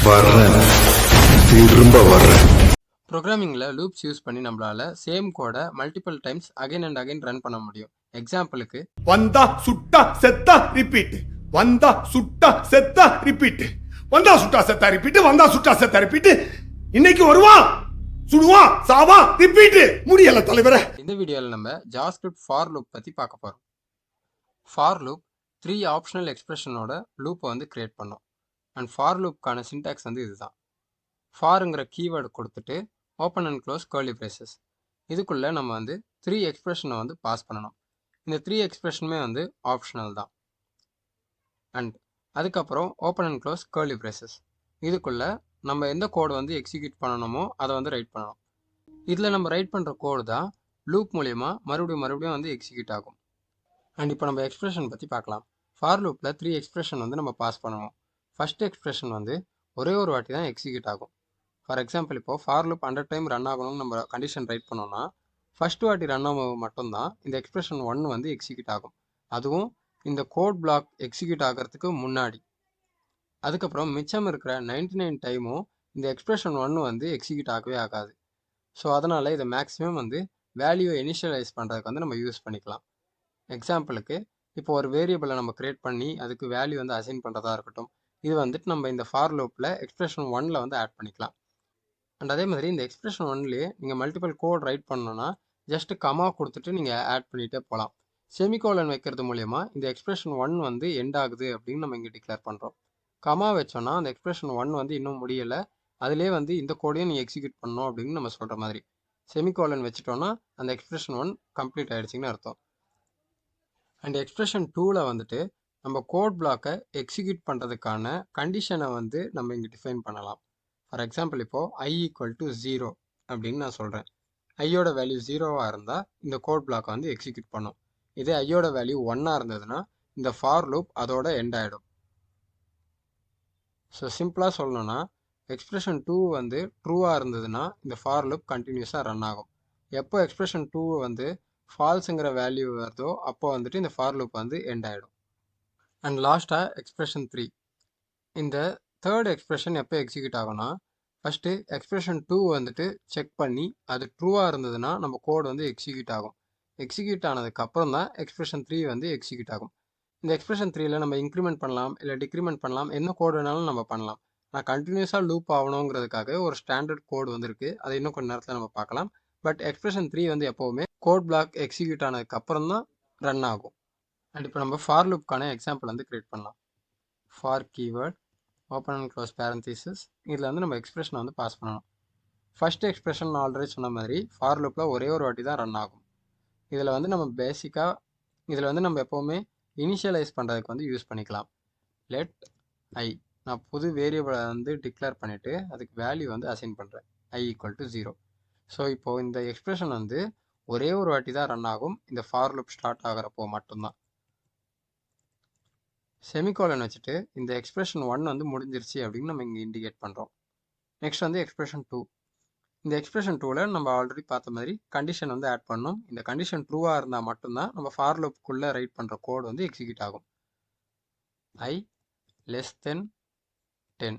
வர்றேன், திரும்ப வர்றேன். ப்ரோக்ராமிங்கில் லூப்ஸ் யூஸ் பண்ணி நம்மளால சேம் கோடை multiple times again and again run பண்ண முடியும். எக்ஸாம்பிளுக்கு வந்தா சுட்டா செத்தா ரிப்பீட், வந்தா சுட்டா செத்தா ரிப்பீட், வந்தா சுட்டா செத்தா ரிப்பீட், வந்தா சுட்டா செத்தா ரிப்பீட். இன்னைக்கு வருவான், சுடுவான், சாவா, ரிப்பீட். முடியல தலைவரே. இந்த வீடியோவில் நம்ம ஜாவாஸ்கிரிப்ட் ஃபார் லூப் பற்றி பார்க்க போகிறோம். ஃபார் லூப் 3 ஆப்ஷனல் எக்ஸ்பிரஷனோட லூப்பை வந்து கிரியேட் பண்ணோம். அண்ட் ஃபார் லூப்கான சின்டாக்ஸ் வந்து இதுதான். ஃபாருங்கிற கீவேர்டு கொடுத்துட்டு open and close curly braces, இதுக்குள்ளே நம்ம வந்து 3 எக்ஸ்பிரஷனை வந்து பாஸ் பண்ணணும். இந்த 3 எக்ஸ்பிரஷனுமே வந்து ஆப்ஷனல் தான். அண்ட் அதுக்கப்புறம் open and close curly braces, இதுக்குள்ளே நம்ம எந்த கோடு வந்து எக்ஸிக்யூட் பண்ணணுமோ அதை வந்து ரைட் பண்ணணும். இதில் நம்ம ரைட் பண்ணுற கோடு தான் லூப் மூலயமா மறுபடியும் வந்து எக்ஸிக்யூட் ஆகும். அண்ட் இப்போ நம்ம எக்ஸ்பிரஷன் பற்றி பார்க்கலாம். ஃபார் லூப்பில் 3 எக்ஸ்பிரஷன் வந்து நம்ம பாஸ் பண்ணணும். ஃபர்ஸ்ட் எக்ஸ்பிரஷன் வந்து ஒரே ஒரு வாட்டி தான் எக்ஸிக்யூட் ஆகும். ஃபார் எக்ஸாம்பிள், இப்போ ஃபார் லூப் 100 டைம் ரன் ஆகணும்னு நம்ம கண்டிஷன் ரைட் பண்ணோம்னா ஃபர்ஸ்ட் வாட்டி ரன் ஆகும் மட்டும்தான் இந்த எக்ஸ்பிரஷன் 1 வந்து எக்ஸிக்யூட் ஆகும். அதுவும் இந்த கோட் பிளாக் எக்ஸிக்யூட் ஆகிறதுக்கு முன்னாடி. அதுக்கப்புறம் மிச்சம் இருக்கிற 99 டைமும் இந்த எக்ஸ்பிரஷன் 1 வந்து எக்ஸிக்யூட் ஆகவே ஆகாது. ஸோ அதனால் இதை மேக்ஸிமம் வந்து வேல்யூவை இனிஷியலைஸ் பண்ணுறதுக்கு வந்து நம்ம யூஸ் பண்ணிக்கலாம். எக்ஸாம்பிளுக்கு, இப்போ ஒரு வேரியபிளை நம்ம கிரியேட் பண்ணி அதுக்கு வேல்யூ வந்து அசைன் பண்ணுறதா இருக்கட்டும், இது வந்துட்டு நம்ம இந்த ஃபார் லூப்பில் எக்ஸ்பிரஷன் 1ல் வந்து ஆட் பண்ணிக்கலாம். அண்ட் அதே மாதிரி இந்த எக்ஸ்பிரஷன் 1லேயே நீங்கள் மல்டிபிள் கோட் ரைட் பண்ணணும்னா ஜஸ்ட் கமா கொடுத்துட்டு நீங்கள் ஆட் பண்ணிகிட்டே போகலாம். செமிகோலன் வைக்கிறது மூலயமா இந்த எக்ஸ்பிரஷன் 1 வந்து எண்ட் ஆகுது அப்படின்னு நம்ம இங்கே டிக்ளேர் பண்ணுறோம். கமா வச்சோன்னா அந்த எக்ஸ்பிரஷன் 1 வந்து இன்னும் முடியலை, அதிலே வந்து இந்த கோடையும் நீங்கள் எக்ஸிக்யூட் பண்ணணும் அப்படின்னு நம்ம சொல்கிற மாதிரி. செமிகோலன் வச்சுட்டோன்னா அந்த எக்ஸ்பிரஷன் 1 கம்ப்ளீட் ஆகிடுச்சிங்கன்னு அர்த்தம். அண்ட் எக்ஸ்பிரஷன் 2ல் வந்துட்டு நம்ம கோட் பிளாக்கை எக்ஸிக்யூட் பண்ணுறதுக்கான கண்டிஷனை வந்து நம்ம இங்கே டிஃபைன் பண்ணலாம். ஃபார் எக்ஸாம்பிள், இப்போது i = 0 அப்படின்னு நான் சொல்கிறேன். ஐயோட வேல்யூ 0வாக இருந்தால் இந்த கோட் பிளாக்கை வந்து எக்ஸிக்யூட் பண்ணும். இதே ஐயோட வேல்யூ 1ஆக இருந்ததுன்னா இந்த ஃபார் லூப் அதோட எண்ட் ஆகிடும். ஸோ சிம்பிளாக சொல்லணும்னா எக்ஸ்பிரஷன் 2 வந்து ட்ரூவாக இருந்ததுன்னா இந்த ஃபார் லூப் கண்டினியூஸாக ரன் ஆகும். எப்போ எக்ஸ்பிரஷன் 2 வந்து ஃபால்ஸுங்கிற வேல்யூ வருதோ அப்போ வந்துட்டு இந்த ஃபார் லூப் வந்து எண்ட் ஆகிடும். அண்ட் லாஸ்ட்டாக எக்ஸ்பிரஷன் 3. இந்த தேர்ட் எக்ஸ்பிரஷன் எப்போ எக்ஸிக்யூட் ஆகும்னா ஃபஸ்ட்டு எக்ஸ்பிரஷன் 2 வந்துட்டு செக் பண்ணி அது ட்ரூவாக இருந்ததுன்னா நம்ம கோட் வந்து எக்ஸிக்யூட் ஆகும். எக்ஸிக்யூட் ஆனதுக்கப்புறம் தான் எக்ஸ்பிரஷன் 3 வந்து எக்ஸிக்யூட் ஆகும். இந்த எக்ஸ்பிரஷன் 3ல் நம்ம இன்க்ரிமெண்ட் பண்ணலாம், இல்லை டிக்ரிமெண்ட் பண்ணலாம், என்ன கோடு வேணாலும் நம்ம பண்ணலாம். நான் கண்டினியூஸாக லூப் ஆகணுங்கிறதுக்காக ஒரு ஸ்டாண்டர்ட் கோடு வந்துருக்கு, அதை இன்னும் கொஞ்சம் நேரத்தில் நம்ம பார்க்கலாம். பட் எக்ஸ்பிரஷன் 3 வந்து எப்போவுமே கோட் பிளாக் எக்ஸிக்யூட் ஆனதுக்கு அப்புறம் தான் ரன் ஆகும். அண்ட் இப்போ நம்ம ஃபார் லூப்கான எக்ஸாம்பிள் வந்து கிரியேட் பண்ணலாம். For keyword open and close parenthesis, இதில் வந்து நம்ம எக்ஸ்பிரஷனை வந்து பாஸ் பண்ணணும். ஃபர்ஸ்ட் எக்ஸ்பிரஷன் நான் ஆல்ரெடி சொன்ன மாதிரி ஃபார் லூப்பில் ஒரே ஒரு வாட்டி தான் ரன் ஆகும். இதில் வந்து நம்ம பேசிக்காக இதில் வந்து நம்ம எப்போவுமே இனிஷியலைஸ் பண்ணுறதுக்கு வந்து யூஸ் பண்ணிக்கலாம். லெட் ஐ, நான் புது வேரியபிளை வந்து டிக்ளேர் பண்ணிவிட்டு அதுக்கு வேல்யூ வந்து அசைன் பண்ணுறேன், i = 0. ஸோ இப்போது இந்த எக்ஸ்பிரஷன் வந்து ஒரே ஒரு வாட்டி தான் ரன் ஆகும், இந்த ஃபார் லூப் ஸ்டார்ட் ஆகிறப்போ மட்டும்தான். செமிகோலன் வச்சுட்டு இந்த எக்ஸ்பிரஷன் 1 வந்து முடிஞ்சிருச்சு அப்படின்னு நம்ம இங்கே இண்டிகேட் பண்ணுறோம். நெக்ஸ்ட் வந்து எக்ஸ்பிரஷன் 2. இந்த எக்ஸ்பிரஷன் 2ல் நம்ம ஆல்ரெடி பார்த்த மாதிரி கண்டிஷன் வந்து ஆட் பண்ணணும். இந்த கண்டிஷன் ட்ரூவாக இருந்தால் மட்டும்தான் நம்ம ஃபார் லூப்புக்குள்ளே ரைட் பண்ணுற கோட் வந்து எக்ஸிக்யூட் ஆகும். i < 10.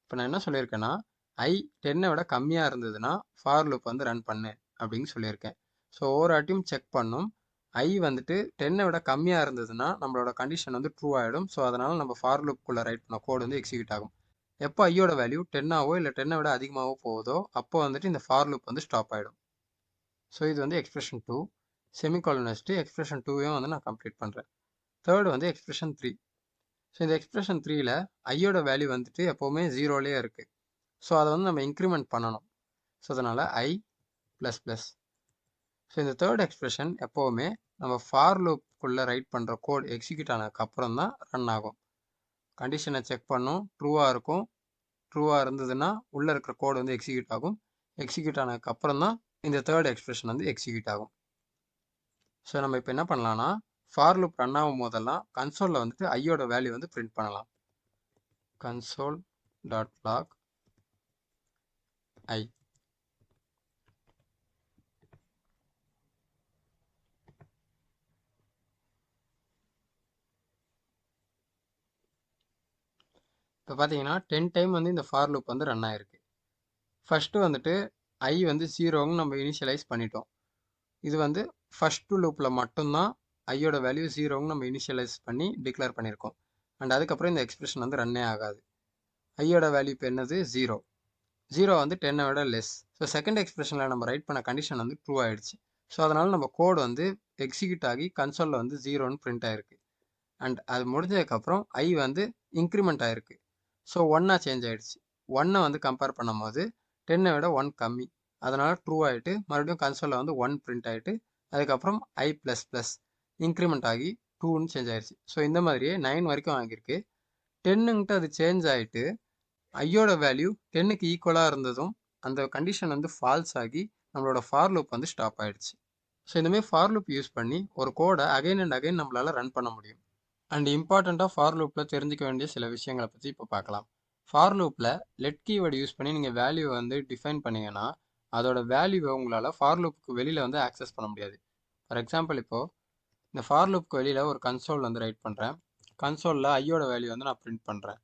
இப்போ நான் என்ன சொல்லியிருக்கேன்னா i 10 விட கம்மியாக இருந்ததுன்னா ஃபார் லூப் வந்து ரன் பண்ணு அப்படின்னு சொல்லியிருக்கேன். ஸோ ஒவ்வொரு வாட்டியும் செக் பண்ணும். i வந்துட்டு 10 விட கம்மியாக இருந்ததுன்னா நம்மளோட கண்டிஷன் வந்து ட்ரூ ஆகிடும். ஸோ அதனால் நம்ம ஃபார் லூப்புக்குள்ளே ரைட் பண்ண கோடு வந்து எக்ஸிக்யூட் ஆகும். எப்போ ஐயோட வேல்யூ 10ஆவோ இல்லை 10 விட அதிகமாகவோ போகுதோ அப்போ வந்துட்டு இந்த ஃபார் லூப் வந்து ஸ்டாப் ஆகிடும். ஸோ இது வந்து எக்ஸ்பிரஷன் 2. செமிகோலன் வச்சுட்டு எக்ஸ்பிரஷன் 2வையும் வந்து நான் கம்ப்ளீட் பண்ணுறேன். தேர்டு வந்து எக்ஸ்பிரஷன் 3. ஸோ இந்த எக்ஸ்பிரஷன் 3ல் ஐயோட வேல்யூ வந்துட்டு எப்போவுமே 0லேயே இருக்குது. ஸோ அதை வந்து நம்ம இன்க்ரிமெண்ட் பண்ணணும். ஸோ அதனால் i ++. ஸோ இந்த தேர்ட் எக்ஸ்பிரஷன் எப்போவுமே நம்ம ஃபார் லூப்புக்குள்ளே ரைட் பண்ணுற கோட் எக்ஸிக்யூட் ஆனதுக்கப்புறம் தான் ரன் ஆகும். கண்டிஷனை செக் பண்ணும், ட்ரூவாக இருக்கும். ட்ரூவாக இருந்ததுன்னா உள்ளே இருக்கிற கோடு வந்து எக்ஸிக்யூட் ஆகும். எக்ஸிக்யூட் ஆனதுக்கப்புறம் தான் இந்த தேர்ட் எக்ஸ்பிரஷன் வந்து எக்ஸிக்யூட் ஆகும். ஸோ நம்ம இப்போ என்ன பண்ணலாம்னா ஃபார் லூப் ரன் ஆகும் போதெல்லாம் கன்சோலில் வந்துட்டு ஐயோட வேல்யூ வந்து பிரிண்ட் பண்ணலாம். console.log i. இப்போ பார்த்தீங்கன்னா 10 டைம் வந்து இந்த ஃபார் லூப் வந்து ரன் ஆயிருக்கு. ஃபஸ்ட்டு வந்துட்டு ஐ வந்து 0ன்னு நம்ம இனிஷியலைஸ் பண்ணிட்டோம். இது வந்து ஃபஸ்ட்டு லூப்பில் மட்டும்தான் ஐயோட வேல்யூ 0ன்னு நம்ம இனிஷியலைஸ் பண்ணி டிக்ளேர் பண்ணியிருக்கோம். அண்ட் அதுக்கப்புறம் இந்த எக்ஸ்பிரஷன் வந்து ரன்னே ஆகாது. ஐயோட வேல்யூ இப்போ என்னது 0. 0 வந்து 10 விட லெஸ். ஸோ செகண்ட் எக்ஸ்பிரஷனில் நம்ம ரைட் பண்ண கண்டிஷன் வந்து ட்ரூ ஆகிடுச்சு. ஸோ அதனால் நம்ம கோட் வந்து எக்ஸிக்யூட் ஆகி கன்சோலில் வந்து 0ன்னு பிரிண்ட் ஆகிருக்கு. அண்ட் அது முடிஞ்சதுக்கப்புறம் ஐ வந்து இன்க்ரிமெண்ட் ஆகிருக்கு. ஸோ 1ஆக சேஞ்ச் ஆகிடுச்சு. 1 வந்து கம்பேர் பண்ணும் போது 10 விட 1 கம்மி. அதனால் ட்ரூ ஆகிட்டு மறுபடியும் கன்சோலில் வந்து 1 பிரிண்ட் ஆகிட்டு அதுக்கப்புறம் ஐ ப்ளஸ் ப்ளஸ் இன்க்ரிமெண்ட் ஆகி 2ன்னு சேஞ்ச் ஆகிடுச்சு. ஸோ இந்த மாதிரியே 9 வரைக்கும் வாங்கியிருக்கு. 10ங்கிட்ட அது சேஞ்ச் ஆகிட்டு ஐயோட வேல்யூ 10க்கு ஈக்குவலாக இருந்ததும் அந்த கண்டிஷன் வந்து ஃபால்ஸ் ஆகி நம்மளோட ஃபார் லூப் வந்து ஸ்டாப் ஆகிடுச்சு. ஸோ இந்தமாதிரி ஃபார் லூப் யூஸ் பண்ணி ஒரு கோடை அகைன் அண்ட் அகைன் நம்மளால் ரன் பண்ண முடியும். அண்ட் இம்பார்ட்டண்ட்டாக ஃபார் லூப்பில் தெரிஞ்சிக்க வேண்டிய சில விஷயங்களை பற்றி இப்போ பார்க்கலாம். ஃபார் லூப்பில் லெட் கீவேர்டு யூஸ் பண்ணி நீங்கள் வேல்யூ வந்து டிஃபைன் பண்ணிங்கன்னா அதோட வேல்யூவை உங்களால் ஃபார் லூப்புக்கு வெளியில் வந்து ஆக்சஸ் பண்ண முடியாது. ஃபார் எக்ஸாம்பிள் இப்போது இந்த ஃபார் லூப்புக்கு வெளியில் ஒரு கன்சோல் வந்து ரைட் பண்ணுறேன். கன்சோலில் ஐயோட வேல்யூ வந்து நான் பிரிண்ட் பண்ணுறேன்.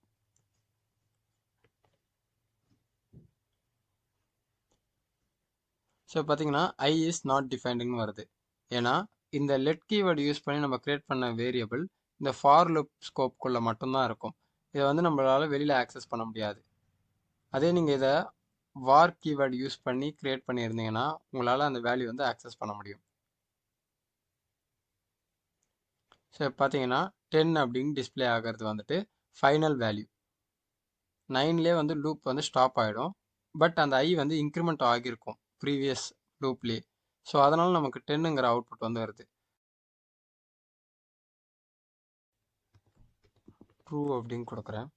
ஸோ பார்த்தீங்கன்னா ஐ இஸ் நாட் டிஃபைன்டுன்னு வருது. ஏன்னா இந்த லெட் கீவேர்டு யூஸ் பண்ணி நம்ம கிரியேட் பண்ண வேரியபிள் இந்த ஃபார் லூப் ஸ்கோப்குள்ளே மட்டும்தான் இருக்கும். இதை வந்து நம்மளால் வெளியில் ஆக்சஸ் பண்ண முடியாது. அதே நீங்கள் இதை வார் கீவேர்டு யூஸ் பண்ணி கிரியேட் பண்ணியிருந்தீங்கன்னா உங்களால் அந்த வேல்யூ வந்து ஆக்சஸ் பண்ண முடியும். ஸோ பார்த்தீங்கன்னா 10 அப்படின்னு டிஸ்பிளே ஆகிறது வந்துட்டு ஃபைனல் வேல்யூ. 9லேயே வந்து லூப் வந்து ஸ்டாப் ஆகிடும். பட் அந்த ஐ வந்து இன்க்ரிமெண்ட் ஆகியிருக்கும் ப்ரீவியஸ் லூப்லேயே. ஸோ அதனால் நமக்கு 10ங்கிற அவுட்புட் வந்து வருது. ட்ரூ அப்படின்னு கொடுக்குறேன்.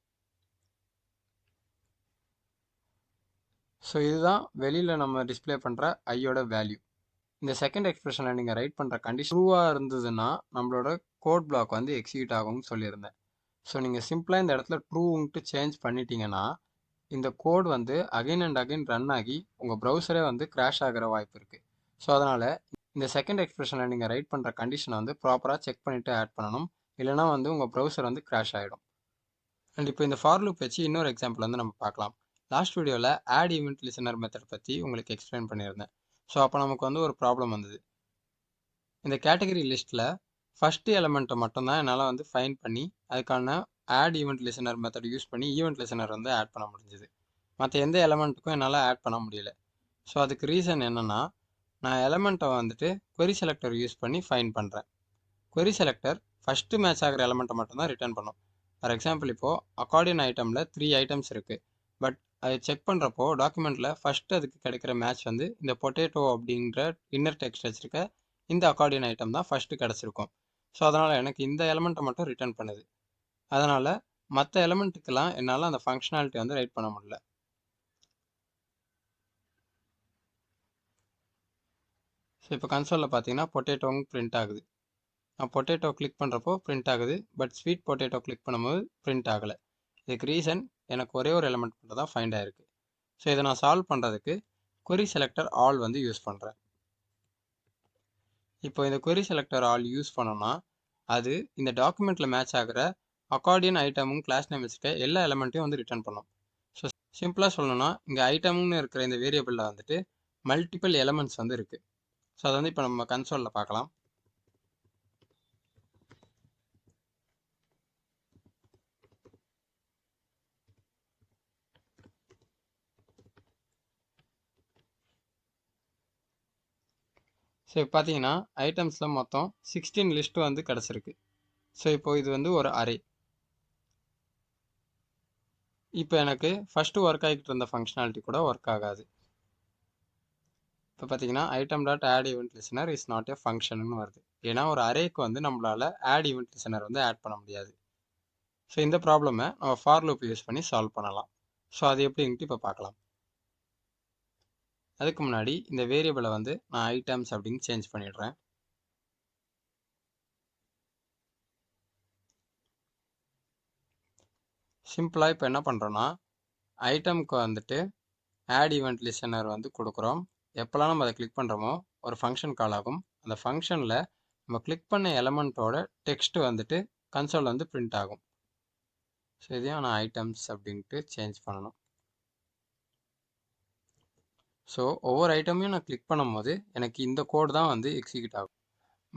ஸோ இதுதான் வெளியில் நம்ம டிஸ்பிளே பண்ணுற ஐயோட வேல்யூ. இந்த செகண்ட் எக்ஸ்பிரஷனில் நீங்கள் ரைட் பண்ணுற கண்டிஷன் ட்ரூவாக இருந்ததுன்னா நம்மளோட கோட் பிளாக் வந்து எக்ஸிக்யூட் ஆகும்னு சொல்லியிருந்தேன். ஸோ நீங்கள் சிம்பிளாக இந்த இடத்துல ட்ரூன்ட்டு சேஞ்ச் பண்ணிட்டீங்கன்னா இந்த கோட் வந்து அகைன் அண்ட் அகைன் ரன் ஆகி உங்கள் ப்ரௌசரே வந்து கிராஷ் ஆகிற வாய்ப்பு இருக்குது. ஸோ அதனால் இந்த செகண்ட் எக்ஸ்பிரஷனில் நீங்கள் ரைட் பண்ணுற கண்டிஷனை வந்து ப்ராப்பராக செக் பண்ணிவிட்டு ஆட் பண்ணணும். இல்லைனா வந்து உங்கள் ப்ரௌசர் வந்து கிராஷ் ஆகிடும். அண்ட் இப்போ இந்த ஃபார் லூப் வச்சு இன்னொரு எக்ஸாம்பிள் வந்து நம்ம பார்க்கலாம். லாஸ்ட் வீடியோவில் ஆட் ஈவெண்ட் லிசனர் மெத்தட் பற்றி உங்களுக்கு எக்ஸ்பிளைன் பண்ணியிருந்தேன். ஸோ அப்போ நமக்கு வந்து ஒரு ப்ராப்ளம் வந்தது. இந்த கேட்டகரி லிஸ்ட்டில் ஃபஸ்ட்டு எலமெண்ட்டை மட்டும்தான் என்னால் வந்து ஃபைன் பண்ணி அதுக்கான add event listener method use பண்ணி ஈவெண்ட் லிசனர் வந்து ஆட் பண்ண முடிஞ்சுது. மற்ற எந்த எலமெண்ட்டுக்கும் என்னால் ஆட் பண்ண முடியல. ஸோ அதுக்கு ரீசன் என்னென்னா நான் எலமெண்ட்டை வந்துட்டு query செலக்டர் யூஸ் பண்ணி ஃபைன் பண்ணுறேன். query செலக்டர் ஃபஸ்ட்டு மேட்ச் ஆகிற எலமெண்ட்டை மட்டும்தான் ரிட்டர்ன் பண்ணும். ஃபார் எக்ஸாம்பிள் இப்போது அக்கார்டியன் ஐட்டமில் 3 ஐட்டம்ஸ் இருக்குது. பட் அது செக் பண்ணுறப்போ டாக்குமெண்ட்டில் ஃபஸ்ட்டு அதுக்கு கிடைக்கிற மேட்ச் வந்து இந்த பொட்டேட்டோ அப்படின்ற இன்னர் டெக்ஸ்ட் வச்சுருக்க இந்த அக்கார்டியன் ஐட்டம் தான் ஃபஸ்ட்டு கிடச்சிருக்கும். ஸோ அதனால் எனக்கு இந்த எலமெண்ட்டை மட்டும் ரிட்டர்ன் பண்ணுது. அதனால் மற்ற எலமெண்ட்டுக்கெல்லாம் என்னால் அந்த ஃபங்க்ஷனாலிட்டி வந்து ரைட் பண்ண முடியல. ஸோ இப்போ கன்சோலில் பார்த்தீங்கன்னா பொட்டேட்டோங்க பிரிண்ட் ஆகுது. நான் பொட்டேட்டோ கிளிக் பண்ணுறப்போ பிரிண்ட் ஆகுது. பட் ஸ்வீட் பொட்டேட்டோ கிளிக் பண்ணும்போது பிரிண்ட் ஆகலை. இதுக்கு ரீசன் எனக்கு ஒரே ஒரு எலமெண்ட் மட்டும் தான் ஃபைண்ட் ஆகிருக்கு. ஸோ இதை நான் சால்வ் பண்ணுறதுக்கு query செலக்டர் ஆல் வந்து யூஸ் பண்ணுறேன். இப்போ இந்த query செலக்டர் ஆல் யூஸ் பண்ணோன்னா அது இந்த டாக்குமெண்ட்டில் மேட்ச் ஆகிற அக்கார்டியன் ஐட்டமும் கிளாஸ் நேம் வச்சுக்க எல்லா எலமெண்ட்டையும் வந்து ரிட்டர்ன் பண்ணும். ஸோ சிம்பிளாக சொல்லணும்னா இங்கே ஐட்டம்னு இருக்கிற இந்த வேரியபிளில் வந்துட்டு மல்டிபிள் எலமெண்ட்ஸ் வந்து இருக்குது. ஸோ அதை வந்து இப்போ நம்ம கன்சோலில் பார்க்கலாம். ஸோ இப்போ பார்த்தீங்கன்னா ஐட்டம்ஸில் மொத்தம் 16 லிஸ்ட்டு வந்து கிடச்சிருக்கு. ஸோ இப்போ இது வந்து ஒரு அரே. இப்போ எனக்கு ஃபஸ்ட்டு ஒர்க் ஆகிக்கிட்டு இருந்த ஃபங்க்ஷனாலிட்டி கூட ஒர்க் ஆகாது. இப்போ பார்த்தீங்கன்னா item dot add event listener is not a ஃபங்க்ஷன்னு வருது. ஏன்னா ஒரு அரேக்கு வந்து நம்மளால் ஆட் ஈவெண்ட் லிசனர் வந்து ஆட் பண்ண முடியாது. ஸோ இந்த ப்ராப்ளமை நம்ம ஃபார் லூப் யூஸ் பண்ணி சால்வ் பண்ணலாம். ஸோ அது எப்படின்ட்டு இப்போ பார்க்கலாம். அதுக்கு முன்னாடி இந்த வேரியபிளை வந்து நான் ஐட்டம்ஸ் அப்படின்னு சேஞ்ச் பண்ணிடுறேன். சிம்பிளாக இப்போ என்ன பண்ணுறோன்னா ஐட்டமுக்கு வந்துட்டு ஆட் ஈவெண்ட் லிசனர் வந்து கொடுக்குறோம். எப்போல்லாம் நம்ம அதை கிளிக் பண்ணுறோமோ ஒரு ஃபங்க்ஷன் கால் ஆகும். அந்த ஃபங்க்ஷனில் நம்ம கிளிக் பண்ண எலமெண்ட்டோட டெக்ஸ்ட்டு வந்துட்டு கன்சோல் வந்து பிரிண்ட் ஆகும். ஸோ இதையும் நான் ஐட்டம்ஸ் அப்படின்ட்டு சேஞ்ச் பண்ணணும். ஸோ ஒவ்வொரு ஐட்டமையும் நான் கிளிக் பண்ணும்போது எனக்கு இந்த கோட் தான் வந்து எக்ஸிக்யூட் ஆகும்.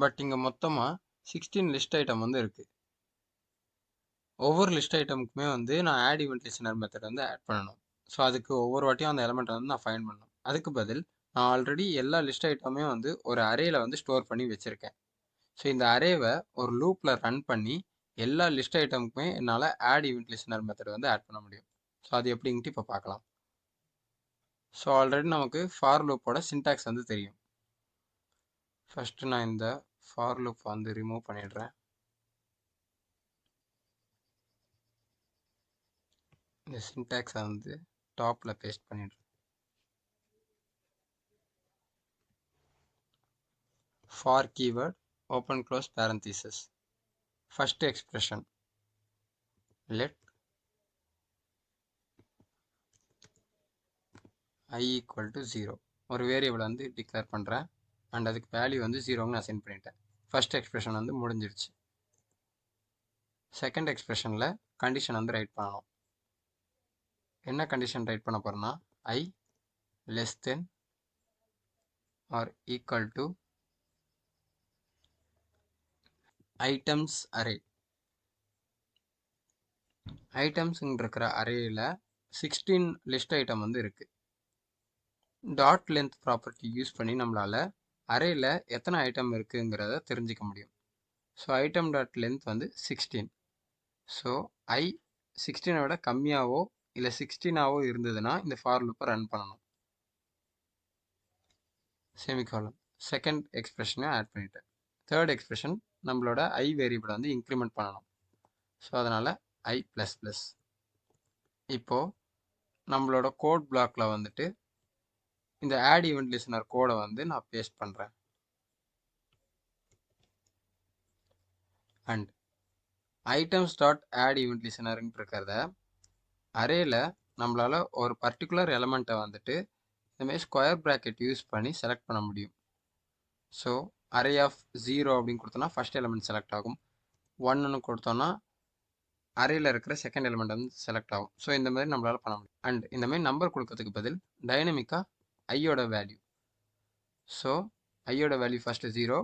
பட் இங்கே மொத்தமாக 16 லிஸ்ட் ஐட்டம் வந்து இருக்குது. ஒவ்வொரு லிஸ்ட் ஐட்டமுக்குமே வந்து நான் ஆட் ஈவெண்ட் லிசனர் மெத்தட் வந்து ஆட் பண்ணணும். ஸோ அதுக்கு ஒவ்வொரு வாட்டியும் அந்த எலமெண்ட்டை வந்து நான் ஃபைண்ட் பண்ணணும். அதுக்கு பதில் நான் ஆல்ரெடி எல்லா லிஸ்ட் ஐட்டமே வந்து ஒரு அரேயில் வந்து ஸ்டோர் பண்ணி வச்சுருக்கேன். ஸோ இந்த அரேவை ஒரு லூப்பில் ரன் பண்ணி எல்லா லிஸ்ட் ஐட்டமுக்குமே என்னால் ஆட் ஈவெண்ட் லிசனர் மெத்தட் வந்து ஆட் பண்ண முடியும். ஸோ அது எப்படின்ட்டு இப்போ பார்க்கலாம். ஸோ ஆல்ரெடி நமக்கு ஃபார் லூப்போட சின்டாக்ஸ் வந்து தெரியும். ஃபஸ்ட்டு நான் இந்த ஃபார் லூப் வந்து ரிமூவ் பண்ணிடுறேன். இந்த சின்டாக்ஸை வந்து டாப்பில் பேஸ்ட் பண்ணிடுறேன். For keyword open close parenthesis. First expression let I equal to 0. ஒரு வேரியபிள் வந்து டிக்ளேர் பண்ணுறேன் அண்ட் அதுக்கு வேல்யூ வந்து 0ன்னு நான் சென்ட் பண்ணிட்டேன். ஃபர்ஸ்ட் எக்ஸ்பிரஷன் வந்து முடிஞ்சிருச்சு. செகண்ட் எக்ஸ்பிரஷனில் கண்டிஷன் வந்து ரைட் பண்ணணும். என்ன கண்டிஷன் ரைட் பண்ண போகிறேன்னா I less than or equal to items array. ஐட்டம்ஸ்ன்னு இருக்கிற அரேயில் 16 லிஸ்ட் ஐட்டம் வந்து இருக்குது. டாட் லென்த் ப்ராப்பர்ட்டி யூஸ் பண்ணி நம்மளால் அரேயில் எத்தனை ஐட்டம் இருக்குங்கிறத தெரிஞ்சிக்க முடியும். ஸோ ஐட்டம் டாட் லென்த் வந்து 16. ஸோ I 16 விட கம்மியாகவோ இல்லை 16ஆவோ இருந்ததுன்னா இந்த ஃபார் லூப்பை ரன் பண்ணணும். செமிகாலன். செகண்ட் எக்ஸ்பிரஷனை ஆட் பண்ணிட்டேன். தேர்ட் எக்ஸ்பிரஷன் நம்மளோட I வேரியபிளை வந்து இன்க்ரிமெண்ட் பண்ணணும். ஸோ அதனால் I ப்ளஸ் ப்ளஸ். இப்போது நம்மளோட கோட் பிளாக்கில் வந்துட்டு இந்த ஆட் ஈவெண்ட் லிசனர் கோடை வந்து நான் பேஸ்ட் பண்ணுறேன். And items dot add event லிசனர்ன்னு இருக்கிறத அரேயில் நம்மளால் ஒரு பர்டிகுலர் எலமெண்ட்டை வந்துட்டு இந்தமாதிரி ஸ்கொயர் ப்ராக்கெட் யூஸ் பண்ணி செலக்ட் பண்ண முடியும். ஸோ அரே ஆஃப் 0 அப்படின்னு கொடுத்தோன்னா ஃபஸ்ட் எலமெண்ட் செலக்ட் ஆகும். 1ன்னு கொடுத்தோன்னா அரேயில் இருக்கிற செகண்ட் எலிமெண்ட் வந்து செலக்ட் ஆகும். ஸோ இந்த மாதிரி நம்மளால் பண்ண முடியும். அண்ட் இந்த மாதிரி நம்பர் கொடுக்கறதுக்கு பதில் டைனமிக்காக ஐயோட வேல்யூ. ஸோ ஐயோட வேல்யூ ஃபஸ்ட்டு 0.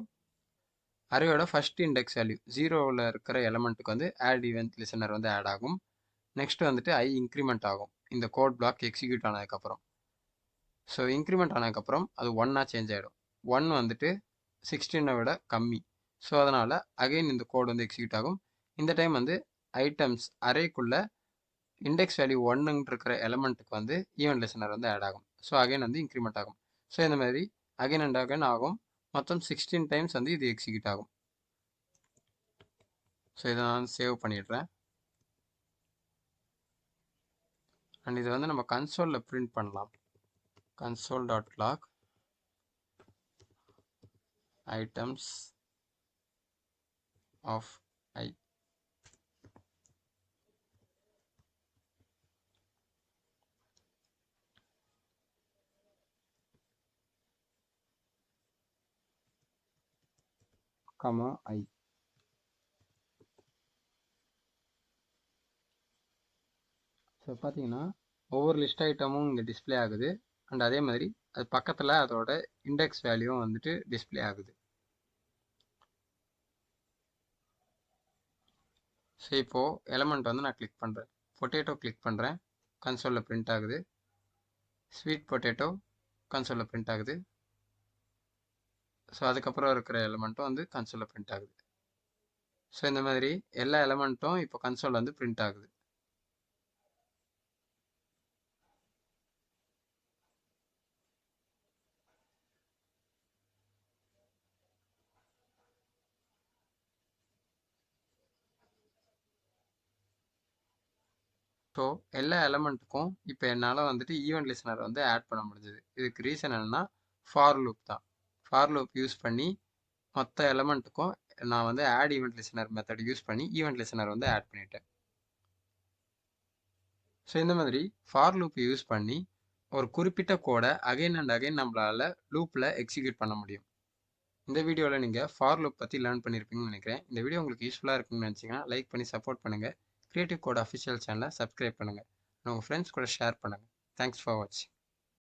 அரேயோட ஃபஸ்ட் இண்டெக்ஸ் வேல்யூ 0வில் இருக்கிற எலமெண்ட்டுக்கு வந்து ஆட் ஈவெண்ட் லிசனர் வந்து ஆட் ஆகும். நெக்ஸ்ட் வந்துட்டு I இன்க்ரிமெண்ட் ஆகும் இந்த கோட் பிளாக் எக்ஸிக்யூட் ஆனதுக்கப்புறம். ஸோ இன்க்ரிமெண்ட் ஆனதுக்கப்புறம் அது 1ஆக சேஞ்ச் ஆகிடும். 1 வந்துட்டு 16 விட கம்மி. ஸோ அதனால் அகெயின் இந்த கோட் வந்து எக்ஸிக்யூட் ஆகும். இந்த டைம் வந்து ஐட்டம்ஸ் அரேக்குள்ளே இண்டெக்ஸ் வேல்யூ 1ன்னு இருக்கிற எலமெண்ட்டுக்கு வந்து ஈவெண்ட் லிசனர் வந்து ஆட் ஆகும். ஸோ அகைன் வந்து இன்க்ரிமெண்ட் ஆகும். ஸோ இந்த மாதிரி அகைன் அண்ட் அகைன் ஆகும். மொத்தம் 16 டைம்ஸ் வந்து இது எக்ஸிக்யூட் ஆகும். ஸோ இதை நான் சேவ் பண்ணிடுறேன். அண்ட் இதை வந்து நம்ம கன்சோலில் பிரிண்ட் பண்ணலாம். console.log items of I. comma I. So பார்த்தீங்கன்னா ஒவ்வொரு லிஸ்ட் ஐட்டமும் இங்கே டிஸ்பிளே ஆகுது. அண்ட் அதே மாதிரி அது பக்கத்தில் அதோட இண்டெக்ஸ் வேல்யூவும் வந்துட்டு டிஸ்பிளே ஆகுது. ஸோ இப்போது எலமெண்ட் வந்து நான் கிளிக் பண்ணுறேன். பொட்டேட்டோ கிளிக் பண்ணுறேன், கன்சோலில் பிரிண்ட் ஆகுது. ஸ்வீட் பொட்டேட்டோ கன்சோலில் பிரிண்ட் ஆகுது. ஸோ அதுக்கப்புறம் இருக்கிற எலமெண்ட்டும் வந்து கன்சோலில் பிரிண்ட் ஆகுது. ஸோ இந்த மாதிரி எல்லா எலமெண்ட்டும் இப்போ கன்சோலில் வந்து பிரிண்ட் ஆகுது. ஸோ எல்லா எலமெண்ட்டுக்கும் இப்போ என்னால் வந்துட்டு ஈவெண்ட் லிசனர் வந்து ஆட் பண்ண முடிஞ்சது. இதுக்கு ரீசன் என்னென்னா ஃபார் லூப் தான். ஃபார் லூப் யூஸ் பண்ணி மொத்த எலமெண்ட்டுக்கும் நான் வந்து add event listener method use பண்ணி ஈவெண்ட் லிசனர் வந்து ஆட் பண்ணிட்டேன். ஸோ இந்த மாதிரி ஃபார் லூப் யூஸ் பண்ணி ஒரு குறிப்பிட்ட கோடை அகைன் அண்ட் அகைன் நம்மளால் லூப்பில் எக்ஸிக்யூட் பண்ண முடியும். இந்த வீடியோவில் நீங்கள் ஃபார் லூப் பற்றி லேர்ன் பண்ணியிருப்பீங்கன்னு நினைக்கிறேன். இந்த வீடியோ உங்களுக்கு யூஸ்ஃபுல்லாக இருக்குன்னு நினச்சிங்கன்னா லைக் பண்ணி சப்போர்ட் பண்ணுங்கள். கிரியேட்டிவ் கோட் அஃபிஷியல் சேனலை சப்ஸ்கிரைப் பண்ணுங்கள். உங்கள் ஃப்ரெண்ட்ஸ் கூட ஷேர் பண்ணுங்கள். தேங்க்ஸ் ஃபார் வாட்சிங்.